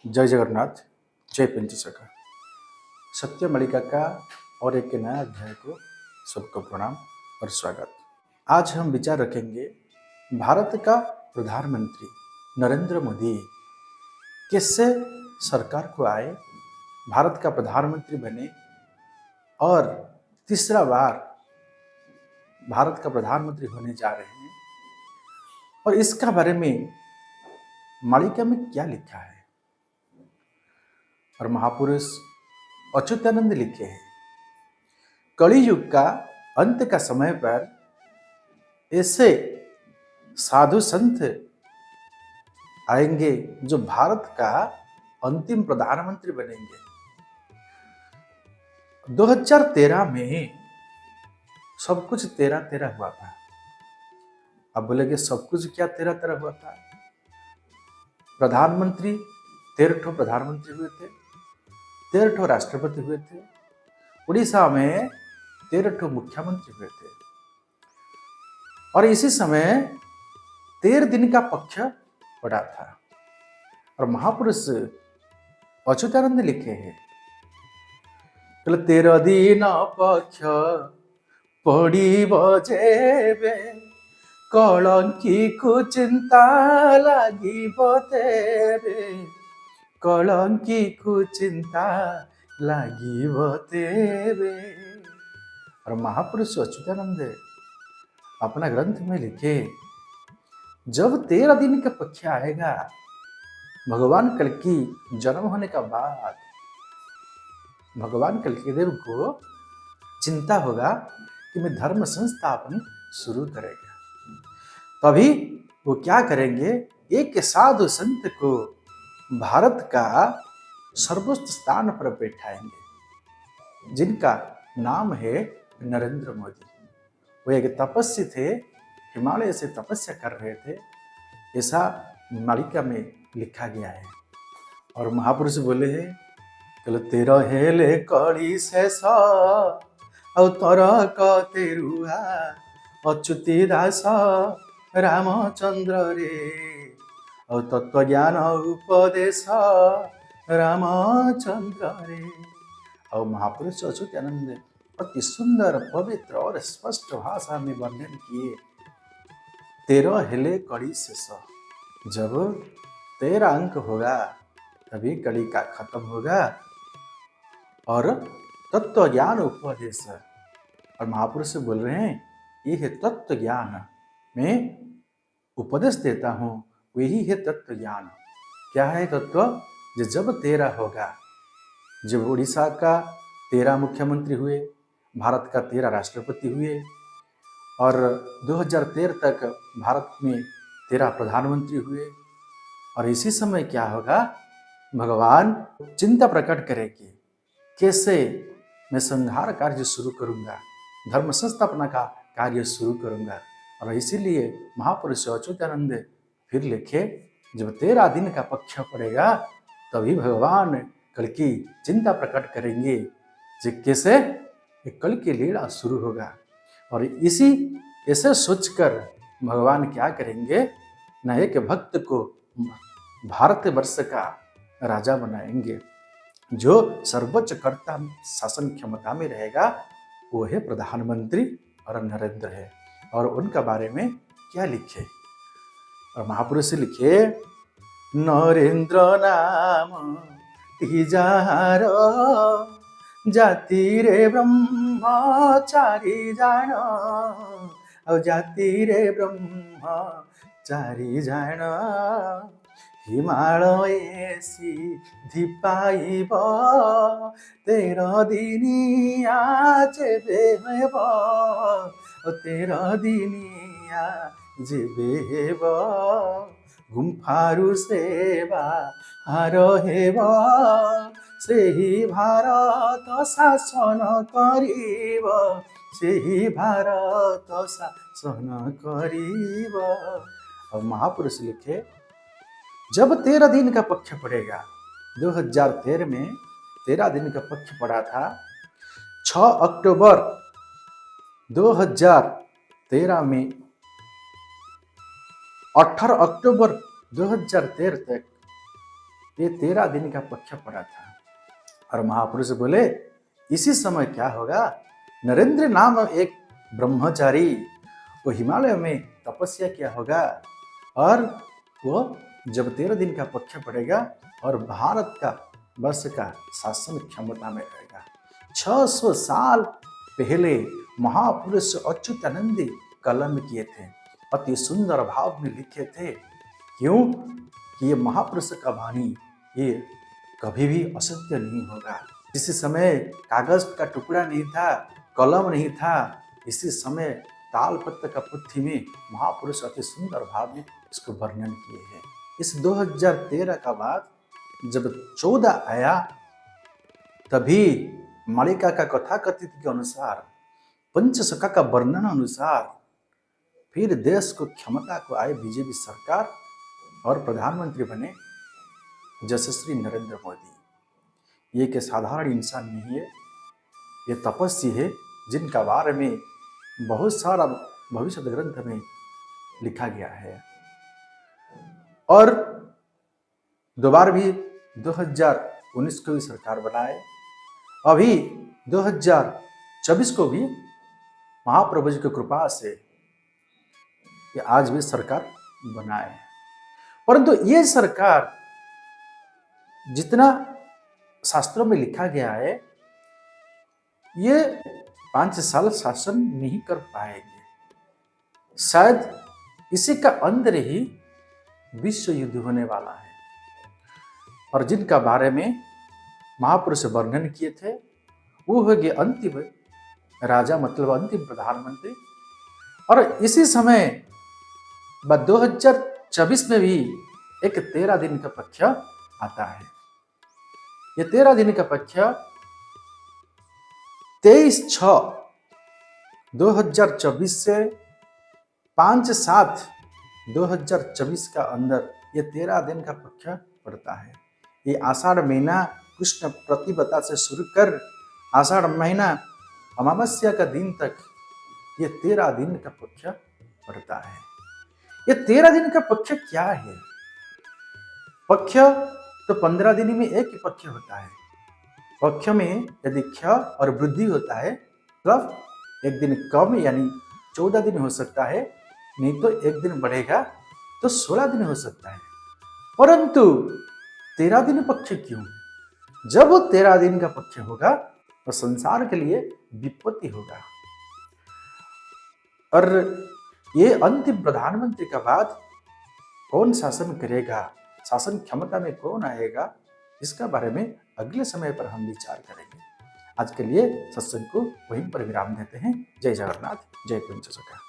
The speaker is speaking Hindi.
जय जगन्नाथ। जय पंचसखा। सत्य मालिका का और एक नया अध्याय को सबको प्रणाम और स्वागत। आज हम विचार रखेंगे भारत का प्रधानमंत्री नरेंद्र मोदी कैसे सरकार को आए, भारत का प्रधानमंत्री बने और तीसरा बार भारत का प्रधानमंत्री होने जा रहे हैं। और इसका बारे में मालिका में क्या लिखा है और महापुरुष अच्युतानंद लिखे हैं। कलि युग का अंत का समय पर ऐसे साधु संत आएंगे जो भारत का अंतिम प्रधानमंत्री बनेंगे। 2013 में सब कुछ तेरा तेरा हुआ था। अब बोलेंगे सब कुछ क्या तेरा तेरा हुआ था? प्रधानमंत्री 13 प्रधानमंत्री हुए थे, 13 राष्ट्रपति हुए थे, उड़ीसा में 13 मुख्यमंत्री हुए थे। और इसी समय 13 दिन का पक्ष पड़ा था। और महापुरुष अच्युतानंद लिखे हैं 13 दिन पक्ष पड़िब जेबे कलंकी को चिंता लागिब तेरे, कलंकी को चिंता लागिब तेरे। और महापुरुष अच्युतानंद अपना ग्रंथ में लिखे जब 13 दिन का पक्ष आएगा, भगवान कल्कि जन्म होने का बाद भगवान कल्कि देव को चिंता होगा कि मैं धर्म संस्थापन शुरू करेगा। तभी वो क्या करेंगे, एक साधु संत को भारत का सर्वोच्च स्थान पर बैठाएंगे जिनका नाम है नरेंद्र मोदी। वो एक तपस्वी थे, हिमालय से तपस्या कर रहे थे, ऐसा मालिका में लिखा गया है। और महापुरुष बोले हैं तेरह हेले कली शेष अवतर तेरुआ अच्युति दास रामचंद्र रे और तत्व ज्ञान उपदेश रामचंद्र रे। और महापुरुष अच्युतानंद अति सुंदर, पवित्र और स्पष्ट भाषा में वर्णन किए 13 हेले कड़ी शेष। जब 13 अंक होगा तभी कड़ी का खत्म होगा और तत्व ज्ञान उपदेश। और महापुरुष बोल रहे हैं ये है तत्व ज्ञान, मैं उपदेश देता हूँ, वही है तत्व ज्ञान। क्या है तत्व? जब 13 होगा, जब उड़ीसा का 13 मुख्यमंत्री हुए, भारत का 13 राष्ट्रपति हुए और 2013 तक भारत में 13 प्रधानमंत्री हुए। और इसी समय क्या होगा, भगवान चिंता प्रकट करेगी कैसे मैं संहार कार्य शुरू करूंगा, धर्म संस्थापना का कार्य शुरू करूंगा। और इसीलिए महापुरुष अच्युतानंद फिर लिखे जब 13 दिन का पक्ष पड़ेगा तभी भगवान कल की चिंता प्रकट करेंगे जो कैसे कल की लीला शुरू होगा। और इसी ऐसे सोचकर भगवान क्या करेंगे, न एक भक्त को भारतवर्ष का राजा बनाएंगे। जो सर्वोच्च कर्ता शासन क्षमता में रहेगा वो है प्रधानमंत्री और नरेंद्र है। और उनका बारे में क्या लिखे, और महापुरुष लिखे नरेंद्र नाम जार जाति रे ब्रह्मचारी जान और जाति रे ब्रह्मचारी जान हिमालय सिद्धि पाइब 13 दिनिया जेबे हेब 13 दिनिया जेबे हेब गुम्फारु सेवा हार हेब सेही भारत शासन करिब सेही भारत शासन करिब। और महापुरुष लिखे जब 13 दिन का पक्ष पड़ेगा, 2013 में 13 दिन का पक्ष पड़ा था। 6 अक्टूबर 2013 में 18 अक्टूबर 2013 तक ये 13 दिन का पक्ष पड़ा था। और महापुरुष बोले इसी समय क्या होगा, नरेंद्र नाम एक ब्रह्मचारी वो हिमालय में तपस्या किया होगा और वो जब 13 दिन का पक्ष पड़ेगा और भारत का वर्ष का शासन क्षमता में रहेगा। 600 साल पहले महापुरुष अच्युतानंदी कलम किए थे, अति सुंदर भाव में लिखे थे। क्यों कि ये महापुरुष का वाणी ये कभी भी असत्य नहीं होगा। इसी समय कागज का टुकड़ा नहीं था, कलम नहीं था, इसी समय तालपत्र का पुट्ठी में महापुरुष अति सुंदर भाव में इसको वर्णन किए हैं। इस 2013 का बाद जब 14 आया तभी मालिका का कथा कथित के अनुसार, पंचसखा का वर्णन अनुसार फिर देश को क्षमता को आए बीजेपी सरकार और प्रधानमंत्री बने यशस्वी नरेंद्र मोदी। ये के साधारण इंसान नहीं है, ये तपस्वी है जिनका बारे में बहुत सारा भविष्य ग्रंथ में लिखा गया है। और दोबारा भी 2019 को भी सरकार बनाए, अभी 2024 को भी महाप्रभु जी की कृपा से ये आज भी सरकार बनाए। परंतु ये सरकार जितना शास्त्रों में लिखा गया है ये 5 साल शासन नहीं कर पाएंगे। शायद इसी का अंदर ही विश्व युद्ध होने वाला है। और जिनका बारे में महापुरुष वर्णन किए थे वो हो गए अंतिम राजा, मतलब अंतिम प्रधानमंत्री। और इसी समय 2024 में भी एक 13 दिन का पक्ष आता है। ये 13 दिन का पक्ष 23/6/2024 से 5/7/2024 का अंदर ये 13 दिन का पक्ष पड़ता है। ये आषाढ़ महीना कृष्ण प्रतिपदा से शुरू कर आषाढ़ महीना अमावस्या का दिन तक ये 13 दिन का पक्ष पड़ता है। ये 13 दिन का पक्ष क्या है? पक्ष तो 15 दिन में एक ही पक्ष होता है। पक्ष में यदि क्ष और वृद्धि होता है मतलब एक दिन कम यानी 14 दिन हो सकता है, नहीं तो एक दिन बढ़ेगा तो 16 दिन हो सकता है। परंतु 13 दिन पक्ष क्यों? जब वो 13 दिन का पक्ष होगा तो संसार के लिए विपत्ति होगा। और ये अंतिम प्रधानमंत्री का बाद कौन शासन करेगा, शासन क्षमता में कौन आएगा, इसका बारे में अगले समय पर हम विचार करेंगे। आज के लिए सत्संग को वहीं पर विराम देते हैं। जय जगन्नाथ, जय पंचसखा।